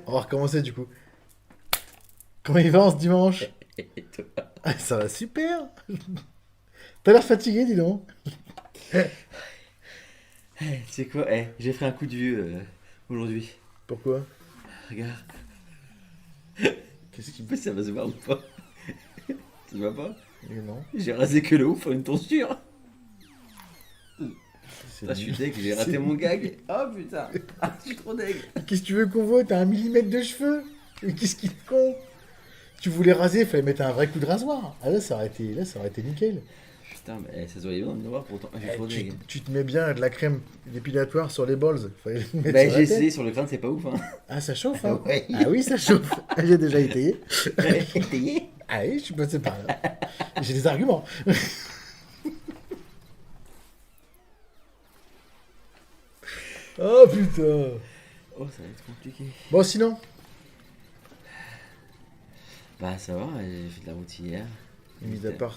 On va recommencer du coup. Comment il va en ce dimanche? Et toi? Ah, ça va super. T'as l'air fatigué, dis donc. Tu sais quoi? J'ai fait un coup de vieux aujourd'hui. Pourquoi? Regarde. Qu'est-ce Je sais qui... pas si ça va se voir ou pas. Tu vois pas? Non. J'ai rasé que le haut pour une tonsure. C'est Ah, je suis nul. deg, j'ai raté C'est- mon gag. Oh putain. Ah, je suis trop deg. Qu'est-ce que tu veux qu'on voit? T'as 1 millimètre de cheveux. Mais qu'est-ce qu'il est con? Tu voulais raser, il fallait mettre un vrai coup de rasoir. Ah là, ça aurait été nickel. Putain, mais ça se voyait bien dans le miroir pourtant. Ah, je suis trop Tu, deg. tu te mets bien de la crème dépilatoire sur les balls. Fallait le mettre Bah, sur j'ai la essayé tête. sur le crâne, c'est pas ouf, hein. Ah, ça chauffe, hein? Ouais. Ah oui, ça chauffe. Ah, j'ai déjà essayé. Étayé. Ah oui, je suis passé par là. J'ai des arguments. Oh putain. Oh, ça va être compliqué. Bon, sinon, Bah, ça va, j'ai fait de la route hier. mis à part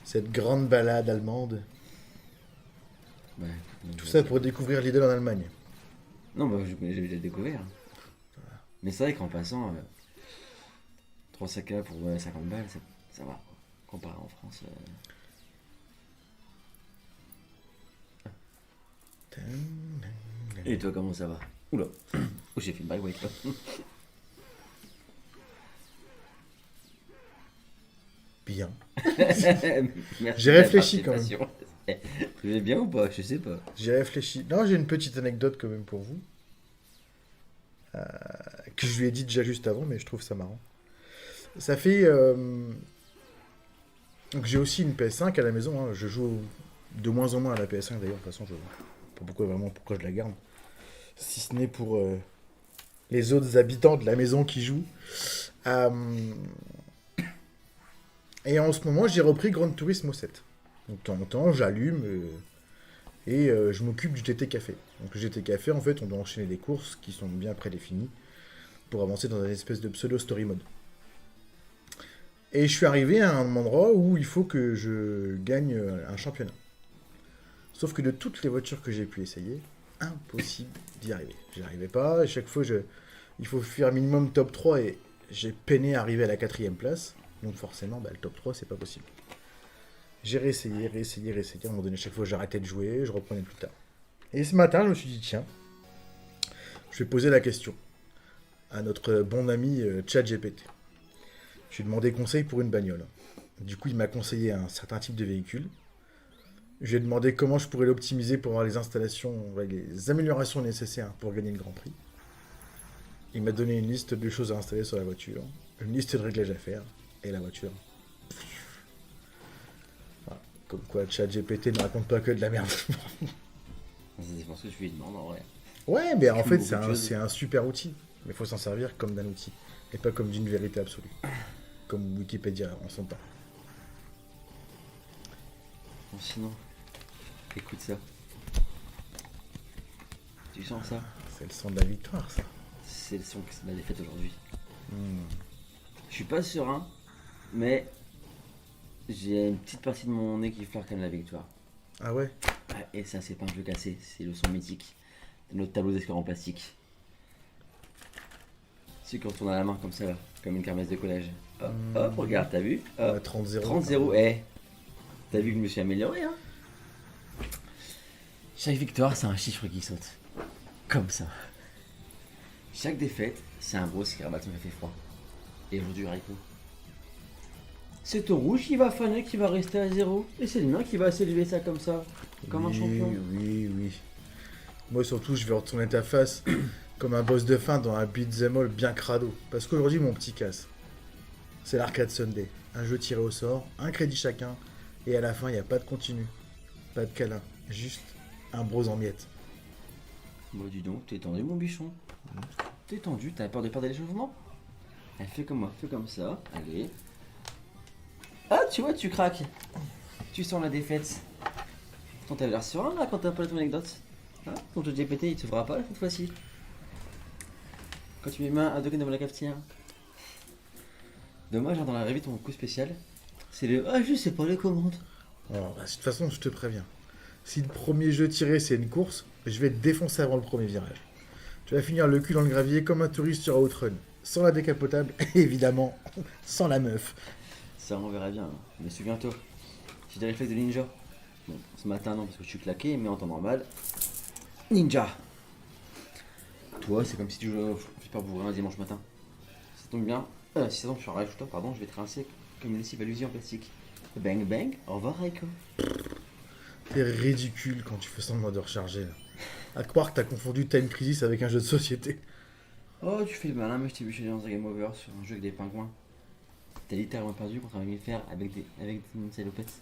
cette grande balade allemande, Ouais. tout ça pour découvrir Lidl en Allemagne. Non, bah, j'ai déjà découvert. Mais c'est vrai qu'en passant, 3 sacs à pour 50 balles, ça va. Comparé en France. Et toi, comment ça va? Oula. Oh, j'ai fait une bye wake. Bien. Merci J'ai de la réfléchi quand même. participation. Tu vais bien ou pas? Je sais pas. J'ai réfléchi. Non, j'ai une petite anecdote quand même pour vous, que je lui ai dit déjà juste avant, mais je trouve ça marrant. Ça fait donc j'ai aussi une PS5 à la maison, hein. Je joue de moins en moins à la PS5 d'ailleurs. De toute façon, je sais pas pourquoi je la garde. Si ce n'est pour les autres habitants de la maison qui jouent. Euh, et en ce moment, j'ai repris Gran Turismo 7. Donc, de temps en temps, j'allume et je m'occupe du TT Café. Donc, le GT Café, en fait, on doit enchaîner des courses qui sont bien prédéfinies pour avancer dans une espèce de pseudo story mode. Et je suis arrivé à un endroit où il faut que je gagne un championnat. Sauf que de toutes les voitures que j'ai pu essayer, impossible d'y arriver. J'y arrivais pas, à chaque fois il faut faire minimum top 3 et j'ai peiné à arriver à la 4ème place. Donc forcément, bah, le top 3 c'est pas possible. J'ai réessayé. À un moment donné, chaque fois j'arrêtais de jouer, je reprenais plus tard. Et ce matin, je me suis dit, tiens, je vais poser la question à notre bon ami ChatGPT. Je lui ai demandé conseil pour une bagnole. Du coup, il m'a conseillé un certain type de véhicule. Je lui ai demandé comment je pourrais l'optimiser pour avoir les installations, ouais, les améliorations nécessaires pour gagner le Grand Prix. Il m'a donné une liste de choses à installer sur la voiture, une liste de réglages à faire, et la voiture. Voilà. Comme quoi, ChatGPT ne raconte pas que de la merde. C'est pour ça que je lui demande en vrai. Ouais, mais en Comme fait, beaucoup de choses. c'est un super outil. Mais il faut s'en servir comme d'un outil, et pas comme d'une vérité absolue. Comme Wikipédia en son temps. Bon, sinon, écoute ça. Tu sens ça? C'est le son de la victoire, ça. C'est le son de la défaite aujourd'hui. Hmm. Je suis pas serein, mais j'ai une petite partie de mon nez qui fleure quand même la victoire. Ah ouais. Ah, et ça, c'est pas un jeu cassé, c'est le son mythique de notre tableau d'escalade en plastique. C'est quand on a la main comme ça, là, comme une kermesse de collège. Hop, hop, regarde, t'as vu? Hop, Ouais, 30-0. 30-0, t'as vu que je me suis amélioré, hein? Chaque victoire, c'est un chiffre qui saute. Comme ça. Chaque défaite, c'est un gros scarabée qui m'a fait froid. Et aujourd'hui, haricot. C'est ton rouge qui va faner, qui va rester à 0. Et c'est le mien qui va s'élever ça comme ça. Comme un Oui, champion. oui. Moi, surtout, je vais retourner ta face comme un boss de fin dans un beat'em all bien crado. Parce qu'aujourd'hui, mon petit casse, c'est l'Arcade Sunday. Un jeu tiré au sort, un crédit chacun, et à la fin, il n'y a pas de continu, pas de câlin, juste un bros en miettes. Bon, dis donc, t'es tendu, mon bichon. T'es tendu, t'as peur de perdre l'échauffement? Elle fait comme moi, fais comme ça. Allez. Ah, tu vois, tu craques. Tu sens la défaite. Pourtant, t'avais l'air serein là quand t'as pas ton anecdote. Hein, ton jeu de GPT, il te fera pas cette fois-ci. Quand tu mets main à deux devant la cafetière. Dommage, hein, dans la vraie vie, ton coup spécial, c'est le ah, je sais pas les commandes. Alors, bah, de toute façon, je te préviens. Si le premier jeu tiré, c'est une course, je vais te défoncer avant le premier virage. Tu vas finir le cul dans le gravier comme un touriste sur Outrun. Sans la décapotable, et évidemment, sans la meuf. Ça, on verra bien. Hein. Mais souviens-toi, j'ai des réflexes de ninja. Bon, ce matin, non, parce que je suis claqué, mais en temps normal, ninja. Toi, c'est comme si tu jouais au Super Bourrin un dimanche matin. Ça tombe bien. Si ça tombe sur un rêve, pardon, je vais te rincer comme une lessive à l'usine en plastique. Bang bang, au revoir Raiko. T'es ridicule quand tu fais semblant de recharger. Là. À croire que t'as confondu Time Crisis avec un jeu de société. Oh, tu fais le malin, mais je t'ai vu chez dans un Game Over sur un jeu avec des pingouins. T'as littéralement perdu contre un mammifère avec des salopettes.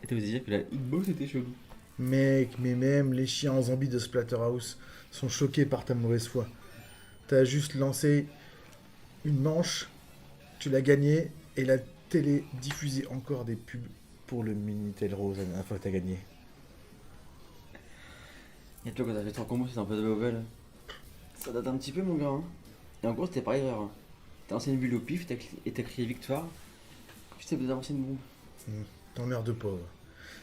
Et t'as osé dire que la hitbox était chelou. Mec, mais même les chiens en zombie de Splatterhouse sont choqués par ta mauvaise foi. T'as juste lancé une manche, tu l'as gagné, et la télé diffusait encore des pubs pour le Minitel Rose la dernière fois que t'as gagné. Et toi, quand t'as fait 3 combos, c'était un peu de Bobel. Ça date un petit peu, mon gars. Hein. Et en gros, c'était par erreur. Hein. T'as lancé une bulle au pif et t'as crié victoire. Puis t'as lancé une bombe. T'emmerdes pas.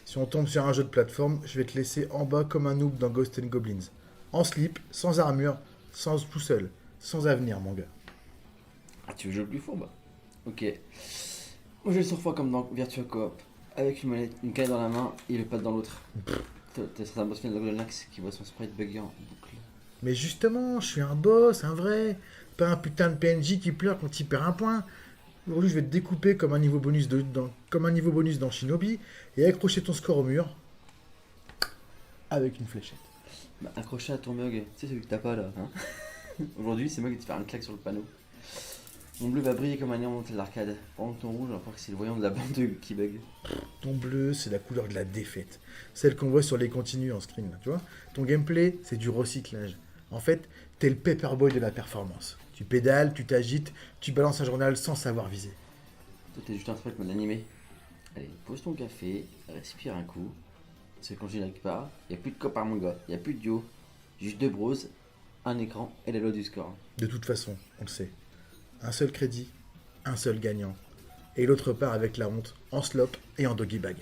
Si on tombe sur un jeu de plateforme, je vais te laisser en bas comme un noob dans Ghosts and Goblins. En slip, sans armure, sans tout seul, sans avenir, mon gars. Ah, tu veux jouer le plus fourbe? Ok. Moi, je le sors froid comme dans Virtua Coop. Avec une manette, une canette dans la main et le pad dans l'autre. T'as certains boss final de Golden Axe qui voit son sprite bugger en boucle. Mais justement, je suis un boss, un vrai. Pas un putain de PNJ qui pleure quand il perd un point. Aujourd'hui, je vais te découper comme un niveau bonus dans Shinobi et accrocher ton score au mur avec une fléchette. Bah, accroché à ton mug, tu sais celui que t'as pas là. Hein. Aujourd'hui, c'est moi qui te fais un claque sur le panneau. Mon bleu va briller comme un néon monté de l'arcade. Pendant que ton rouge, on va croire que c'est le voyant de la bande qui bug. Ton bleu, c'est la couleur de la défaite. Celle qu'on voit sur les continues en screen, là, tu vois. Ton gameplay, c'est du recyclage. En fait, t'es le paperboy de la performance. Tu pédales, tu t'agites, tu balances un journal sans savoir viser. Toi, t'es juste un truc mode animé. Allez, pose ton café, respire un coup. Parce que quand je n'arrive pas, y'a plus de copains, mon gars. Y'a plus de duo. Juste 2 bros, un écran et la loi du score. De toute façon, on le sait. Un seul crédit, un seul gagnant. Et l'autre part avec la honte, en slop et en doggy bag.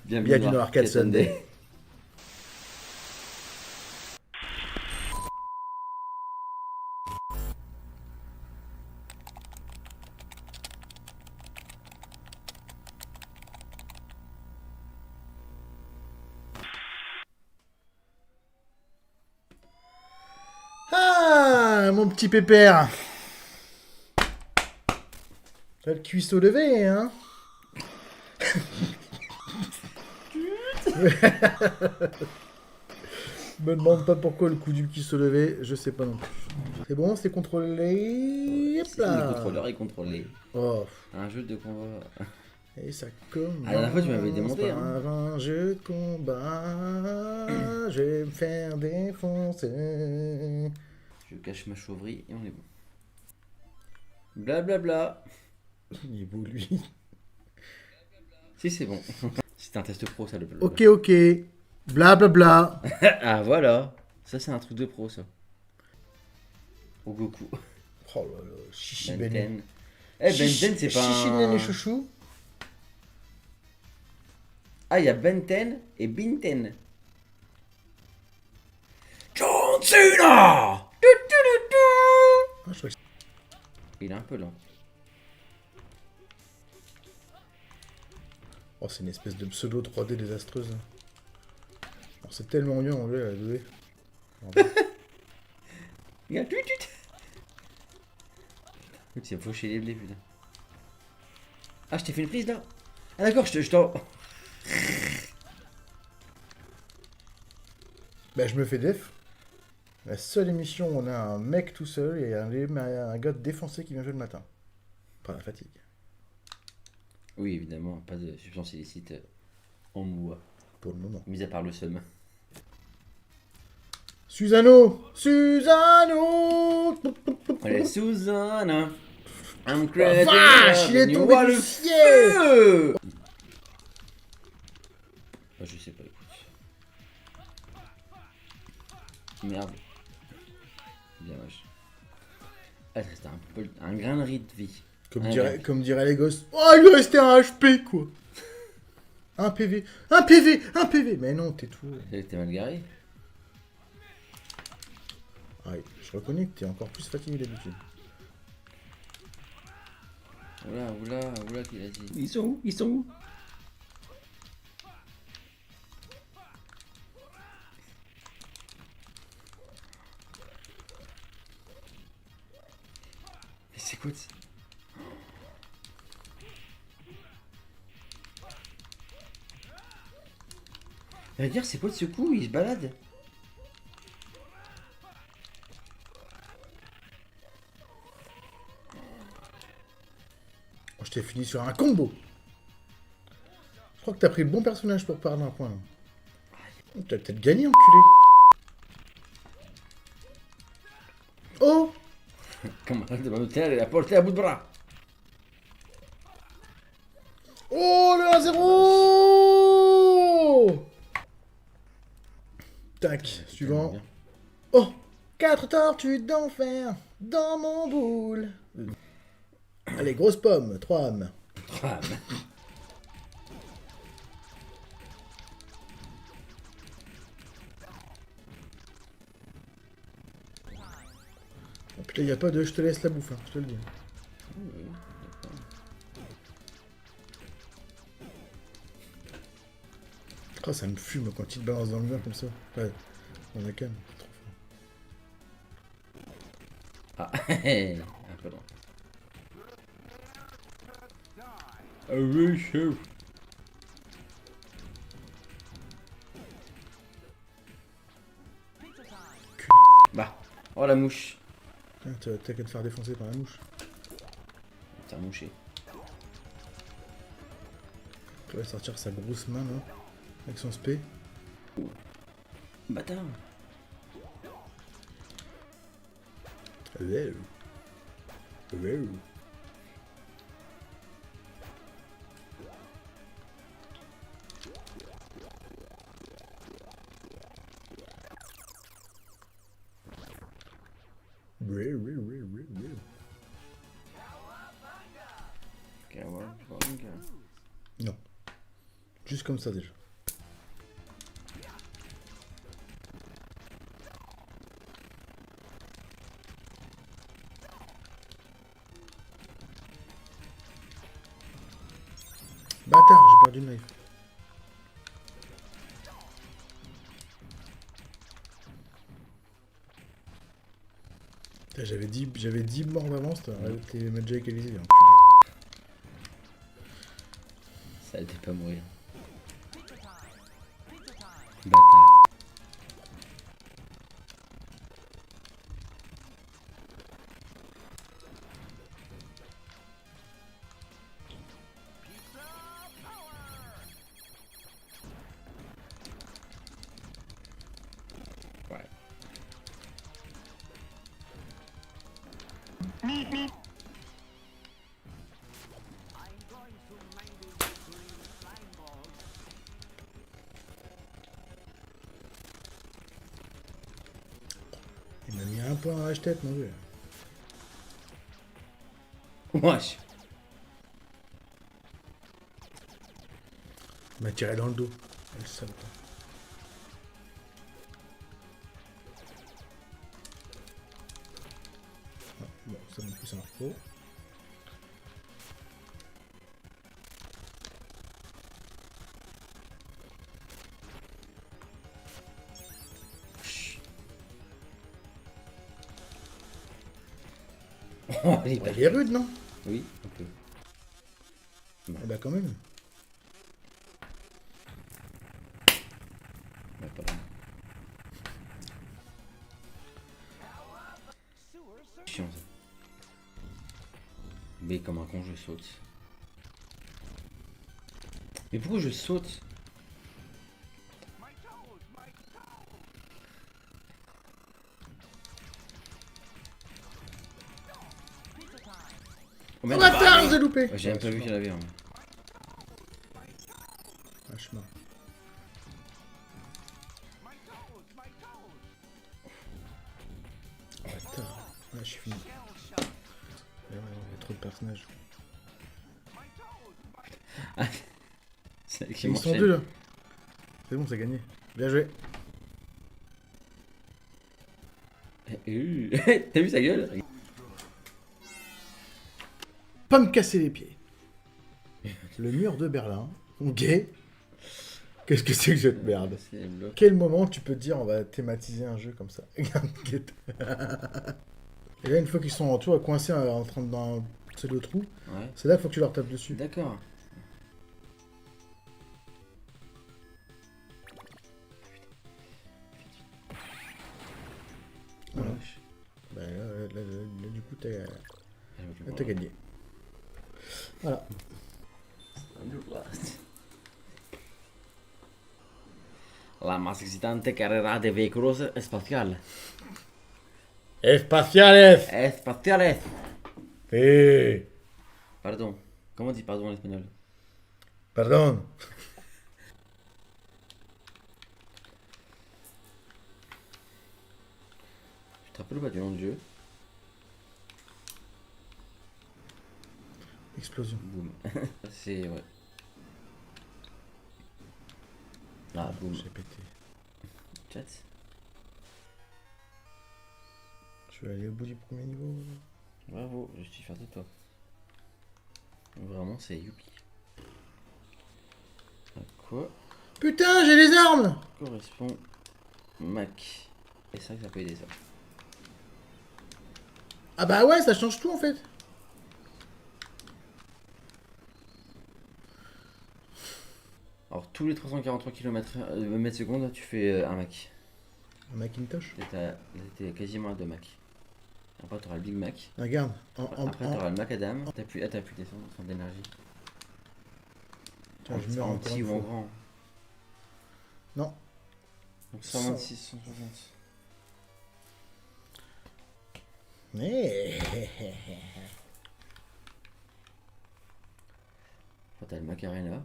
Bienvenue dans Arcade Sunday. Ah, mon petit pépère. T'as le cuisseau levé, hein. Me demande pas pourquoi le coup du cuisseau levé, je sais pas non plus. C'est bon, c'est contrôlé. Hop là. Le contrôleur est contrôlé. Oh. Un jeu de combat. Et ça commence. Ah, la dernière fois, tu m'avais démonté. Par Hein. un jeu de combat. Je vais me faire défoncer. Je cache ma chauverie et on est bon. Blablabla. Il est beau, lui. Si, c'est bon. C'est un test pro, ça, le blabla. Ok, ok. Blablabla. Ah, voilà. Ça, c'est un truc de pro, ça. Au Goku. Oh là là, Chichi Ben Ben. 10. Eh, Ben 10, c'est pas Chichi un... Ben et Chouchou. Ah, il y a Ben 10 et Bin 10. John Cena. Ah, je crois que Il est un peu lent. oh, c'est une espèce de pseudo 3D désastreuse. Alors, c'est tellement mieux en anglais, la 2D. Regarde, tut. C'est fauché les blés, putain. Ah, je t'ai fait une prise, là. Ah, d'accord, je t'en... Bah, je me fais def. La seule émission où on a un mec tout seul et un gars défoncé qui vient jouer le matin. Par la fatigue. Oui, évidemment, pas de substance illicite en moi. Pour le moment. Mis à part le seum. Susano Susano. Allez, Susanna. I'm Oh, crazy. vache, il est tombé du ciel. Ah, je sais pas, écoute. Merde. Bien vache. Ah, c'était un grain de riz de vie. Comme Ouais. diraient les gosses. Oh, il lui restait un HP, quoi. Un PV. Un PV. Un PV. Mais non, t'es tout. T'es mal garé. Ouais, je reconnais que t'es encore plus fatigué d'habitude. Oula, qu'il a dit. Ils sont où? Ils sont où? Mais c'est quoi ça? Ça veut dire, c'est quoi de ce coup? Il se balade. Oh, je t'ai fini sur un combo. Je crois que t'as pris le bon personnage pour perdre un point. Oh, t'as peut-être gagné, enculé. Oh! Comment arrête de m'annoncer, elle a porté à bout de bras. Oh, le 1-0! Tac, suivant. Bien. Oh! 4 tortues d'enfer dans mon boule. Allez, grosse pomme, 3 âmes. Ah, Oh, putain, y a pas de je te laisse la bouffe, hein, je te le dis. Oh, ça me fume quand il te balance dans le mur comme ça. Ouais, on a calme, c'est trop fort. Ah, un peu loin. Ah oui, chef. Bah, oh la mouche. Putain, t'as qu'à te faire défoncer par la mouche. T'as mouché. Il va sortir sa grosse main là, avec son spé. Bâtard. Ouais. Ouais. Ouais. Ok, ouais, je vois bien que- Non. Juste comme ça déjà. Bâtard, j'ai perdu le knife. Putain, j'avais 10 morts d'avance, t'as arrêté de mettre Jack Elysée, enculé. Ça allait pas mourir. Bâtard. Ouais. Il m'a mis un point dans la tête, mon vieux. Wesh. Il m'a tiré dans le dos. Le salope. Ah, bon, ça non plus, c'est un faux. Oh, il est Il est rude, non? Oui, un peu. Eh bah, quand même. Ouais, pas vraiment. Chiant ça. Mais comme un con, je saute. Mais pourquoi je saute? Oh, Oh, merde, bâtard, j'ai loupé! ouais, j'ai même pas vu qu'il y en avait un. Vachement. Oh, bâtard. Ouais, je suis fini. Il y a trop de personnages. C'est qui Ils sont m'enchaîne. deux là. C'est bon, c'est gagné. Bien joué. T'as vu sa gueule? Pas me casser les pieds. Le mur de Berlin. Ok. Qu'est-ce que c'est que cette merde? C'est bloc. Quel moment tu peux te dire on va thématiser un jeu comme ça? Regarde. Et là, une fois qu'ils sont en tour, coincés en train de dans le trou, Ouais. c'est là qu'il faut que tu leur tapes dessus. D'accord. Voilà. Wesh. Bah, là, du coup, Ah, t'as gagné. Voilà. La más excitante carrera de vehículos espacial. Espaciales. Espaciales. Eh. Pardon. Comment on dit pardon en espagnol? Pardon. Je te rappelle pas du nom du jeu. Explosion. Boum. C'est ouais. Ah boum. J'ai pété. Chat. Je vais aller au bout du premier niveau. Bravo, je suis fier de toi. Vraiment, c'est youpi. À quoi Putain, j'ai les armes. correspond Mac? Et c'est vrai que ça peut aider ça. Ah bah ouais, ça change tout en fait. Alors, tous les 343 km mètres secondes, tu fais un Mac. Un Macintosh. T'es quasiment à 2 Mac. Après, t'auras le Big Mac. Regarde. Après, t'auras le Macadam. T'appuies descendre d'énergie. Tiens, je meurs en encore petit une ou en fois. grand. Non. Donc 126, 160. Mais... Après, t'as le Macarena.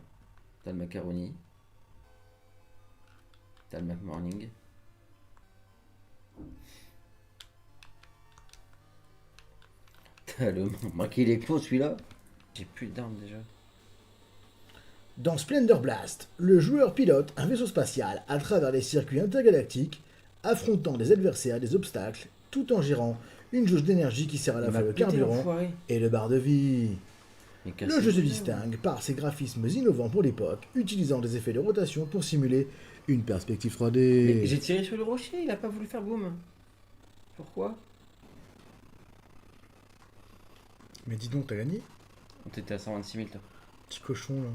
T'as le Macaroni. T'as le Mac Morning. T'as le Mac Electro celui-là. J'ai plus d'armes déjà. Dans Splendor Blast, le joueur pilote un vaisseau spatial à travers les circuits intergalactiques, affrontant des adversaires, des obstacles, tout en gérant une jauge d'énergie qui sert à la fois le carburant et le bar de vie. Le jeu se distingue par ses graphismes innovants pour l'époque, utilisant des effets de rotation pour simuler une perspective 3D. Mais j'ai tiré sur le rocher, il a pas voulu faire boum. Pourquoi? Mais dis donc, t'as gagné? T'étais à 126 000 toi. Petit cochon là.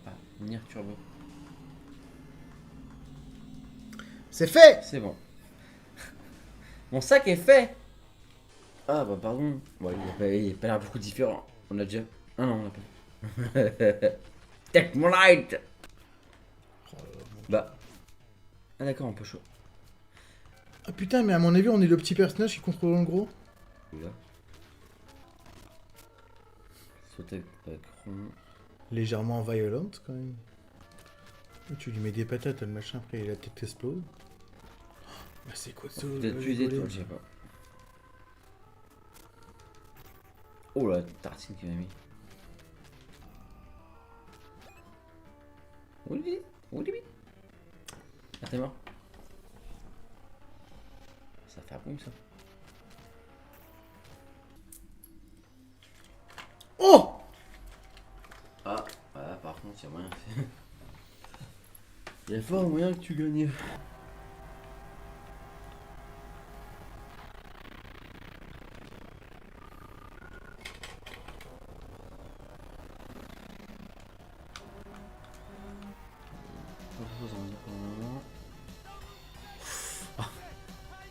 Ah, Nier Turbo. C'est fait! C'est bon. Mon sac est fait. Ah bah pardon. Ouais, il a pas l'air beaucoup différent. On a déjà... Ah non, on a pas. Take more light. Bah. Ah d'accord, on peut chaud. Ah putain, mais à mon avis, on est le petit personnage qui contrôle le gros. Là. Sauter avec rond. Légèrement violente quand même. Et tu lui mets des patates, le machin, après la tête explose. Bah c'est quoi ça? Peut-être plus d'étoiles, je sais pas. Oh la tartine qu'il m'a mis. Oui. Ah t'es mort. Ça fait un boum ça. Oh! Ah, voilà, par contre, il y a moyen. Il y a fort moyen que tu gagnes.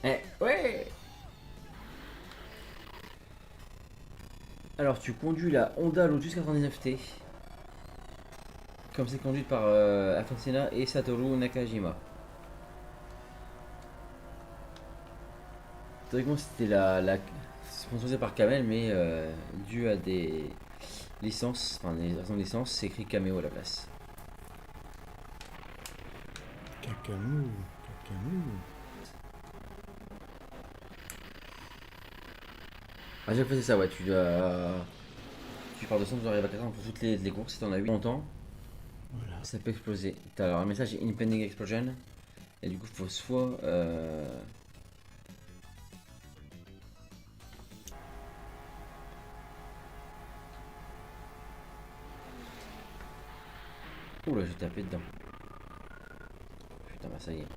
Eh, ouais! Alors, tu conduis la Honda Lotus 99T. Comme c'est conduite par Ayrton Senna et Satoru Nakajima. Théoriquement, c'était la sponsorisé par Camel, mais dû à des licences, enfin des raisons de licence, c'est écrit Cameo à la place. Cacamou. À chaque fois, c'est ça, ouais, tu pars de 100, tu arrives à 80 pour toutes les courses, si t'en as 8 longtemps, Voilà. ça peut exploser. T'as alors un message Impending Explosion, et du coup, il faut soit Oula, j'ai tapé dedans. Putain, bah ça y est.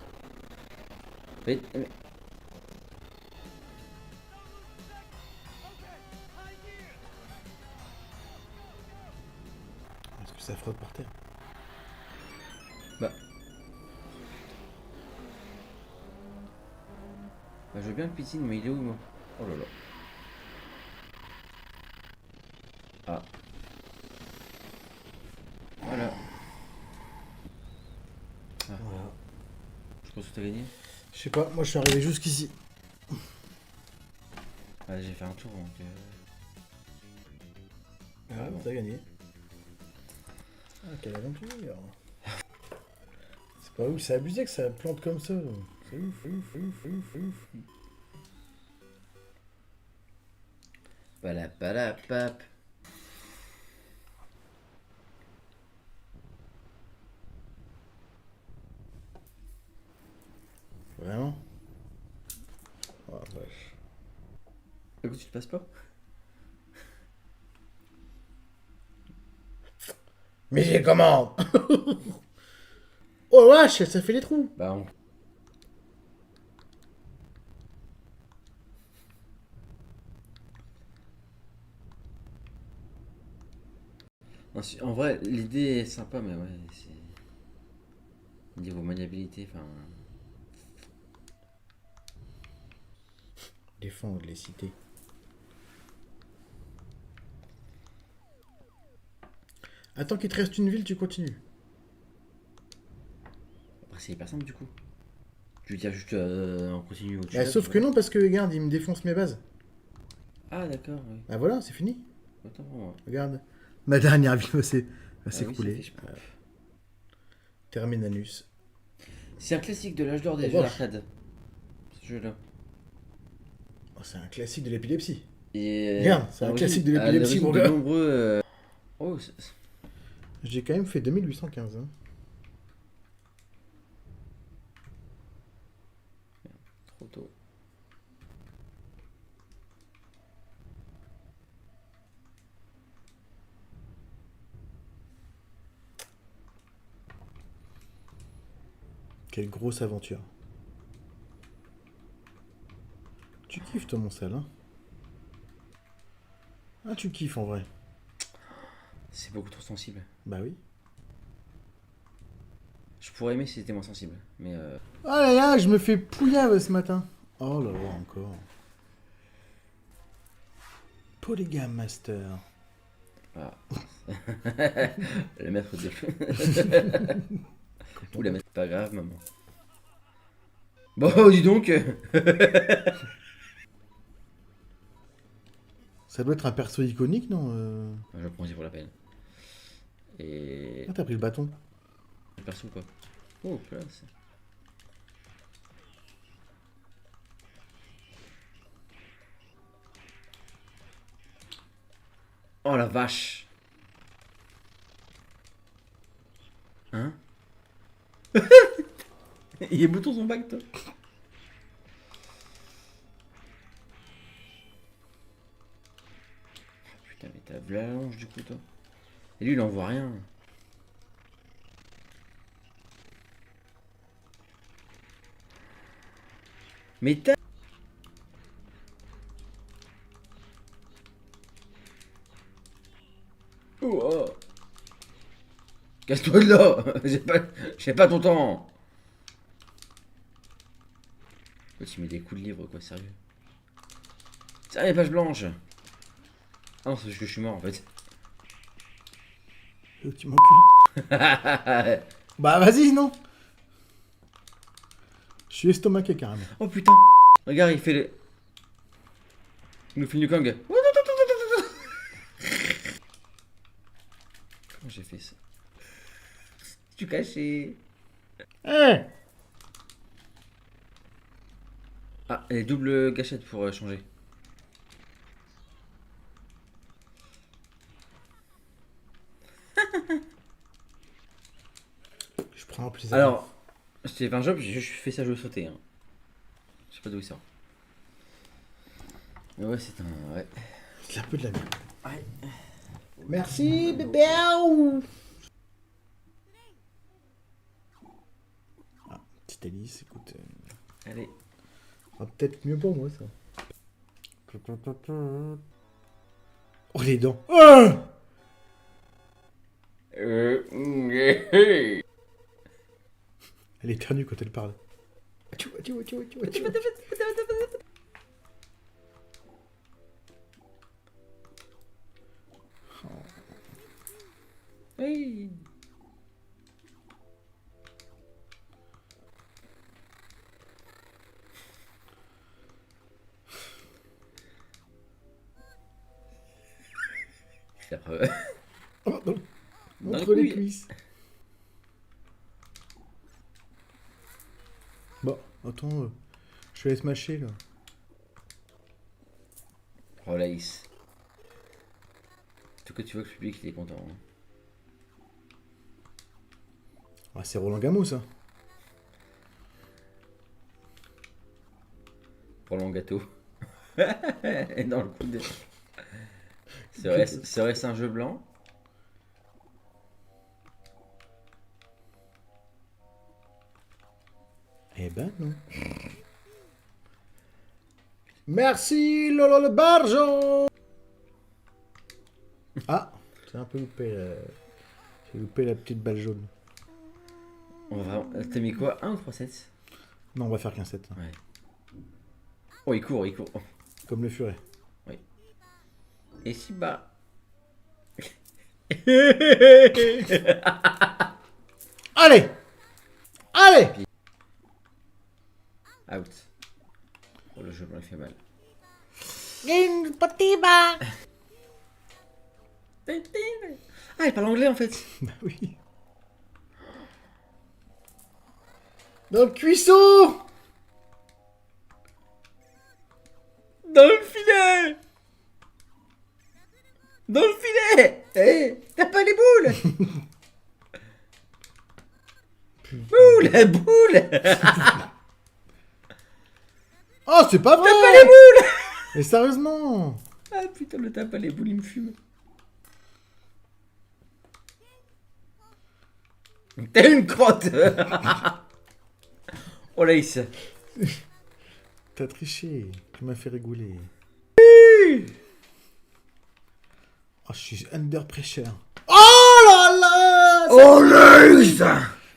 Mais... Est-ce que ça frotte par terre? Bah, je veux bien le pitine, mais il est où, moi? Oh là là. Ah. Voilà. Ah. Voilà. Je pense que t'as gagné. Je sais pas, moi je suis arrivé jusqu'ici. Ah, j'ai fait un tour, donc... Ah, bon. t'as gagné. Ah, quelle aventure. C'est pas ouf, c'est abusé que ça plante comme ça. C'est ouf, ouf, ouf, ouf, ouf. Palapalapap. Vraiment? Oh la vache. Écoute, tu te passes pas? Mais j'ai comment? Oh wesh, ça fait les trous. Bah, on... Non, en vrai, l'idée est sympa, mais ouais, c'est... Niveau maniabilité, enfin... Défendre les cités. Attends qu'il te reste une ville, tu continues. Après, c'est hyper simple, du coup. Je veux dire juste en continu au-dessus. Bah, là, sauf tu que vois. non, parce que regarde, il me défonce mes bases. Ah, d'accord, oui. Bah voilà, c'est fini. Attends, ouais. Regarde. Ma dernière ville s'est Ah oui, ça écoulée. fait, je pense. Terminanus. C'est un classique de l'âge d'or des Oh, jeux vache. d'arcade. Ce jeu-là. Oh, c'est un classique de l'épilepsie. Et Regarde, c'est à un l'origine- classique de à l'épilepsie, l'origine mon de gars. nombreux... Oh, J'ai quand même fait 2815. Hein. trop tôt. Quelle grosse aventure. Tu kiffes toi mon sale, hein? Ah tu kiffes en vrai. C'est beaucoup trop sensible. Bah oui. Je pourrais aimer si c'était moins sensible. Mais Oh là là, je me fais pouillave ce matin. Oh là là, encore. Polygame Master. ah. Le maître de feu. Ou la maître, pas grave, maman. Bon, dis donc. Ça doit être un perso iconique, non Je prends aussi pour la peine. Et... Ah, t'as pris le bâton. perso quoi. Oh, place. Oh la vache. Hein? Il est bouton son bac toi. Putain mais t'as vu la longe du coup toi. Et lui il en voit rien. Mais t'as... Oh, oh. Casse-toi de là. J'ai pas ton temps. Tu mets des coups de livre quoi, sérieux. Sérieux, les pages blanches. Ah non, c'est juste que je suis mort en fait. Tu m'encules. Bah vas-y, non. Je suis estomaqué carrément. Oh putain. Regarde, il fait les... Il nous fait une Kong. Comment j'ai fait ça? Tu caché. Eh Ah, et double gâchette pour changer. Je prends un plaisir. Alors, c'était un job, je fais ça, je veux sauter. Hein. Je sais pas d'où il sort. Mais ouais, c'est un... Ouais. C'est un peu de la merde. Ouais. Merci, bébé. Alice, écoute. Allez. Ah, peut-être mieux pour moi, ça. Oh, les dents. Ah elle éternue quand elle parle. Atchou, atchou, atchou, atchou, atchou. Oui. Oh, non. Dans Entre les les couilles. cuisses. Bon, attends, je te laisse mâcher là. Oh Laïs. Tout que tu vois que le public il est content. Hein. Ah, c'est Roland Gamos, ça. Pour le gâteau. Et dans le coup de. Serait-ce un jeu blanc? Eh ben non. Merci Lolo le Barjo. Ah, j'ai un peu loupé. J'ai loupé la petite balle jaune. On va vraiment... T'as mis quoi? 1 ou 3 sets? Non, on va faire qu'un 7. Ouais. Oh, il court, il court. Oh. Comme le furet. Oui. Et si bas. Allez. Allez. Out. Oh, le jeu blanc il fait mal. Une petite balle. Ah, il parle anglais en fait. Bah oui. Dans le cuisseau. Dans le filet. Dans le filet. Eh, t'as pas les boules. Boule, boule. Oh, c'est pas vrai. T'as pas les boules. Mais sérieusement. Ah putain, le tape pas les boules, il me fume. T'es une crotte. Oh Laïs. T'as triché. Tu m'as fait rigoler. Oh, je suis under pressure. Oh là là. Oh Laïs.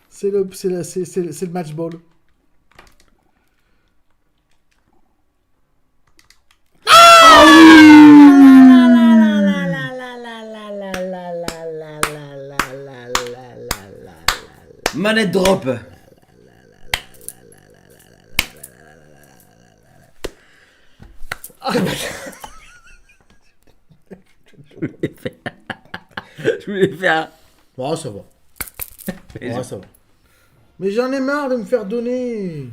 C'est le match ball. Manette drop. Je voulais faire. Bon, ça va. Ouais, ça va. Mais j'en ai marre de me faire donner.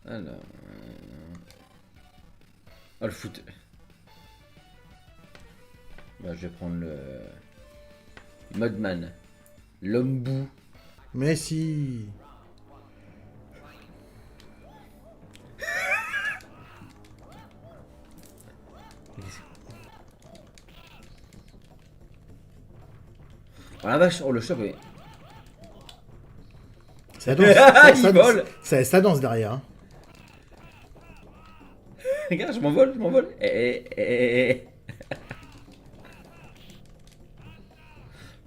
Alors. Oh le foot. Bah, je vais prendre le. Modman. L'homme bout. Mais si. Oh la vache, oh le choc, oui. Ça danse. Il vole. Ça danse derrière. Hein. Regarde, je m'envole, je m'envole. Eh.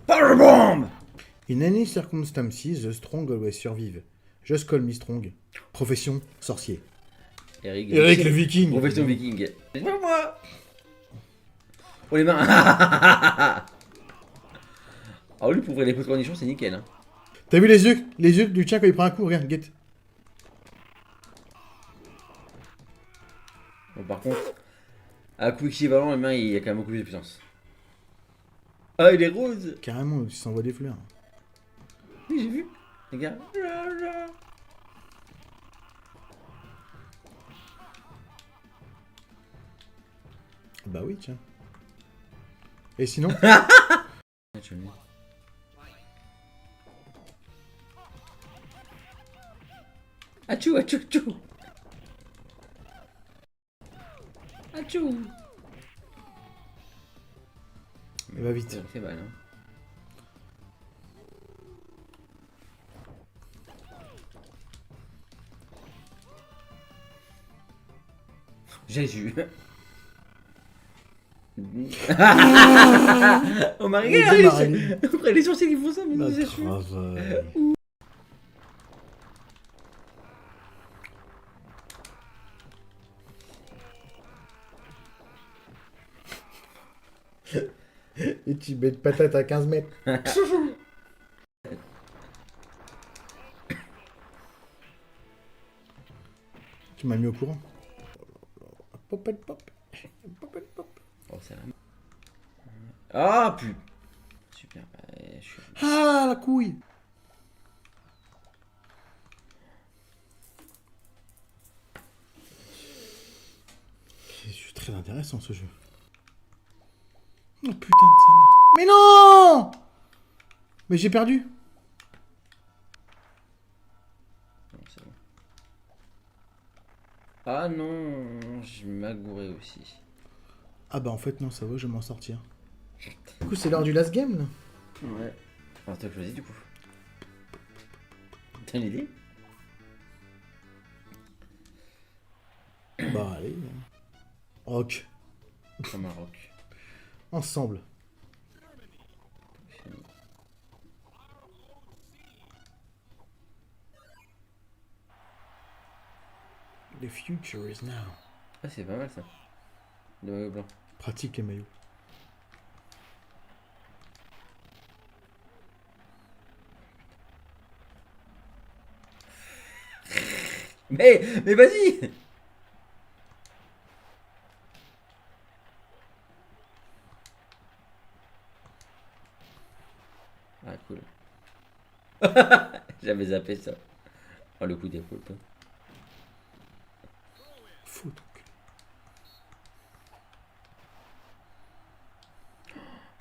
Powerbomb. In any circumstances, the strong always survive. Just call me strong. Profession, sorcier. Eric le viking. Profession viking. C'est pas moi. Oh les mains. Ah lui pour ouvrir les pots de cornichons c'est nickel. Hein. T'as vu les yeux du tien quand il prend un coup? Regarde, guette. Bon, par contre, à coup équivalent, les mains il y a quand même beaucoup plus de puissance. Ah il est rose. Carrément, il s'envoie des fleurs. Oui j'ai vu. Regarde. Bah oui, tiens. Et sinon? Achou, achou, achou. Achou. va vite. Ça fait mal, hein. Jésus. Oh my Il est god, démarré. après les sourcils qui font ça, mais La c'est Jésus. travail. Et tu mets de patate à 15 mètres. Tu m'as mis au courant. Pop, pop, pop. Pop, pop. Oh, c'est la... Ah, putain. Super, je suis... Ah, la couille. C'est très intéressant ce jeu. Oh putain de sa mère. Mais non. Mais j'ai perdu. Non, c'est bon. Ah non, je m'agourais aussi. Ah bah en fait non, ça va, je vais m'en sortir. Du coup c'est l'heure du last game là. Ouais. Alors t'as choisi du coup. T'as une idée? Bah allez. Rock. Comme un rock. Ensemble. The future is now. Ah, c'est pas mal ça. Le maillot blanc. Pratique les maillots. Mais vas-y! Ah, cool. J'avais zappé ça. Oh, le coup d'épaule, toi. Fou ton cul.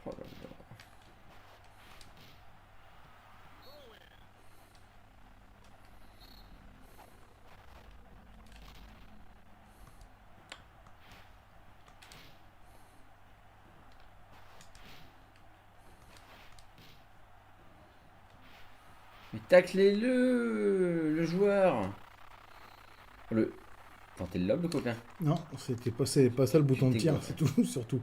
Oh là là. Mais taclez-le joueur. Le... Tentez le lob, le coquin. Non, c'est pas ça le bouton de tir, dégoûtes. c'est tout, surtout.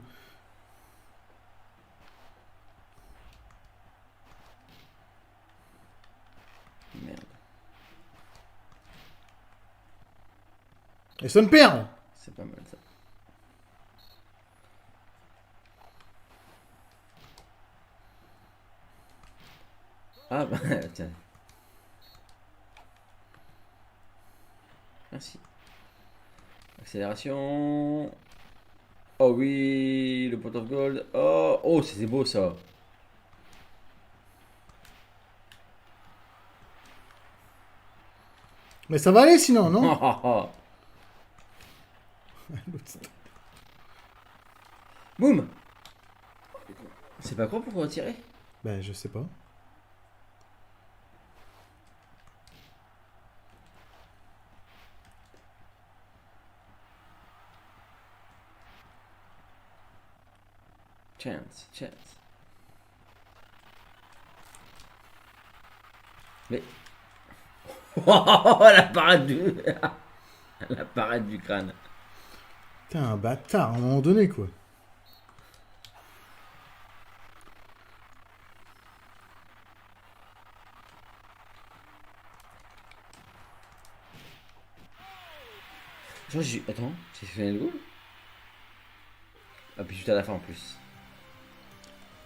Merde. Et ça me perd. C'est pas mal ça. Ah bah tiens. Merci. Accélération. Oh oui, le pot of gold. Oh, oh c'est beau ça. Mais ça va aller sinon, non? Boum. C'est pas quoi pour retirer? Ben je sais pas. Chance. Mais... Oh, la parade du... la parade du crâne. T'es un bâtard à un moment donné quoi. Genre, attends, j'ai fait le goal? Ah, puis juste à la fin en plus.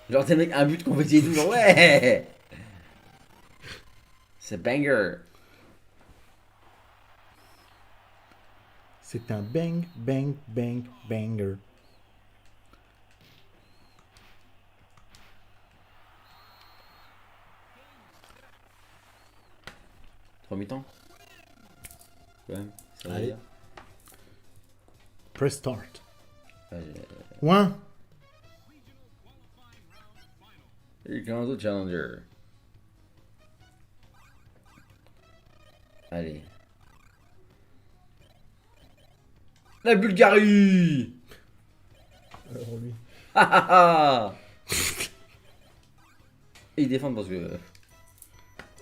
Genre, t'es mec, un but qu'on fait toujours, ouais! C'est banger! C'est un bang, bang, bang, banger. Trois mi-temps? Ouais, ça va Allez. dire. Press start. Ouais, Ouin. Here comes the challenger. Allez. La Bulgarie! Alors lui. Ah ah ah! Et ils défendent parce que...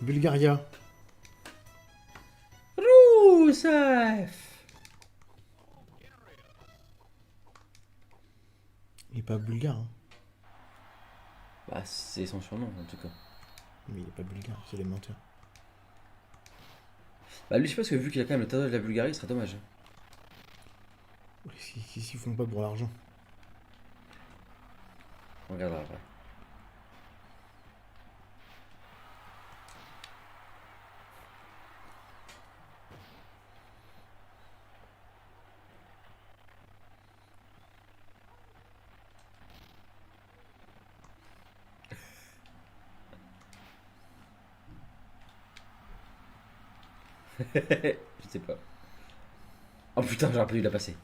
Bulgaria. Rousseff. Il est pas bulgare, hein. Bah, c'est son surnom en tout cas. Mais il est pas bulgare, c'est les menteurs. Bah, lui, je pense que vu qu'il a quand même le tatouage de la Bulgarie, ce serait dommage. Qu'est-ce qu'ils font pas pour l'argent? On regardera après. Je sais pas. Oh putain, j'aurais pas dû la passer.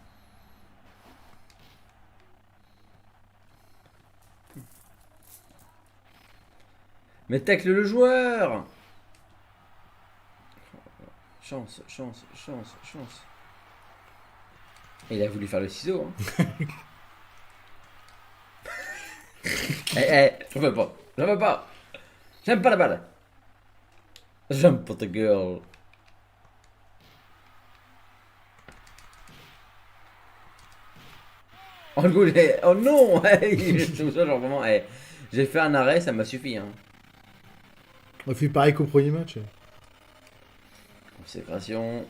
Mais tacle le joueur. Chance, chance, chance, chance. Et il a voulu faire le ciseau. Hein. J'en veux pas. J'en veux pas. J'aime pas la balle. J'aime pas ta girl. Oh le goal, oh non. Tout ça, genre vraiment, j'ai fait un arrêt, ça m'a suffi. Hein. On fait pareil qu'au premier match. Consécration.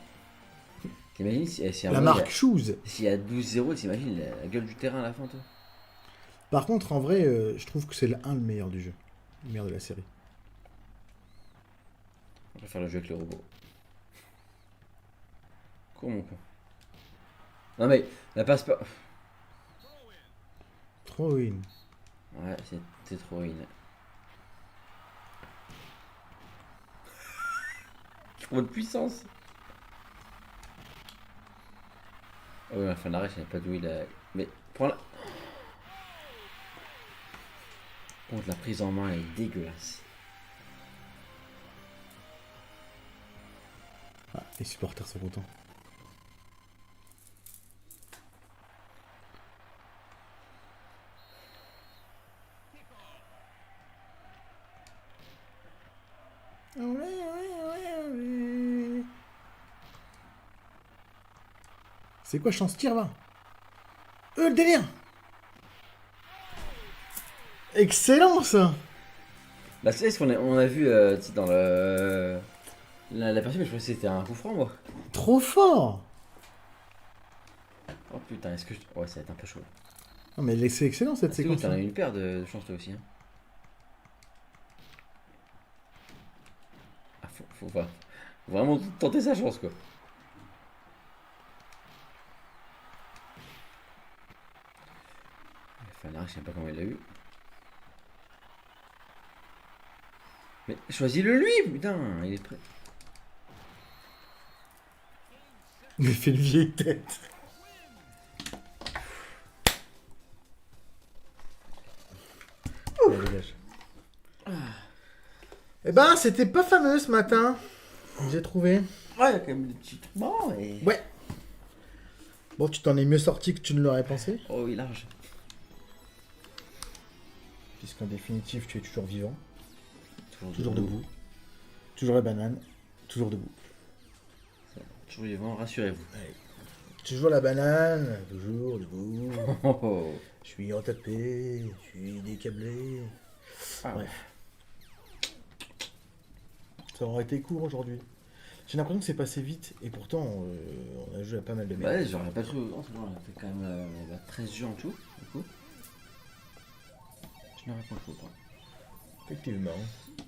T'imagines si La marque Shoes. S'il y a 12-0, t'imagines la gueule du terrain à la fin, toi. Par contre, en vrai, je trouve que c'est le meilleur du jeu. Le meilleur de la série. On va faire le jeu avec le robot. Cours mon con. Non mais, la passe pas. Trop win. Ouais, c'est trop in. Trop de puissance. Oh ouais, la fin d'arrêt, je savais pas d'où il a... Mais, prends la... Contre la prise en main, elle est dégueulasse. Ah, les supporters sont contents. C'est quoi chance tire va? Le délire. Excellent ça. Bah c'est ce qu'on on a vu dans le... La partie, mais je pensais que c'était un coup franc, moi. Trop fort. Oh putain, est-ce que je... Ouais, ça va être un peu chaud. Non mais c'est excellent cette C'est séquence. t'en as une paire de chances toi aussi. Hein. Ah, faut pas... Faut vraiment tenter sa chance, quoi. Enfin, là, je sais pas comment il l'a eu. Mais choisis-le lui, putain, il est prêt. Il fait une vieille tête. Allez, dégage. Eh ben, c'était pas fameux ce matin. J'ai trouvé. Ouais, il y a quand même des petits trucs marrants, et... Ouais. Bon, tu t'en es mieux sorti que tu ne l'aurais pensé. Oh, il est large. Puisqu'en définitive, tu es toujours vivant. Toujours debout. Toujours la banane. Toujours debout. Toujours vivant, rassurez-vous. Ouais. Toujours la banane. Toujours debout. Oh, oh. Je suis retapé. Je suis décablé. Ah. Bref. Ça aurait été court aujourd'hui. J'ai l'impression que c'est passé vite. Et pourtant, on a joué à pas mal de merde. Ouais, j'aurais pas trouvé autant, on a fait quand même 13 jeux en tout, du coup. Je n'aurais pas le pas. Effectivement.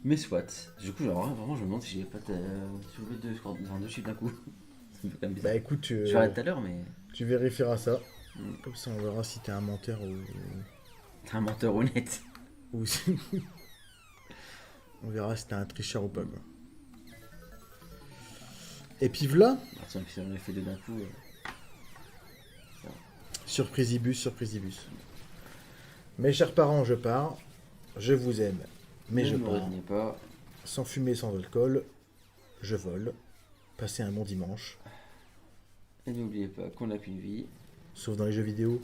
Mais soit, du coup, genre, vraiment, je me demande si j'ai pas soulevé deux chiffres d'un coup. Ça me fait quand même bizarre. Bah écoute, Je vais arrêter tout à l'heure, mais. tu vérifieras ça. Mm. Comme ça, on verra si t'es un menteur ou... T'es un menteur honnête. ou si... on verra si t'es un tricheur ou pas, quoi. Et puis voilà. Si on a fait deux d'un coup. Surprisibus, surprisibus. Mes chers parents, je pars. Je vous aime, mais je ne me pars. retenez pas. Sans fumée, sans alcool. Je vole. Passez un bon dimanche. Et n'oubliez pas qu'on n'a qu'une vie. Sauf dans les jeux vidéo.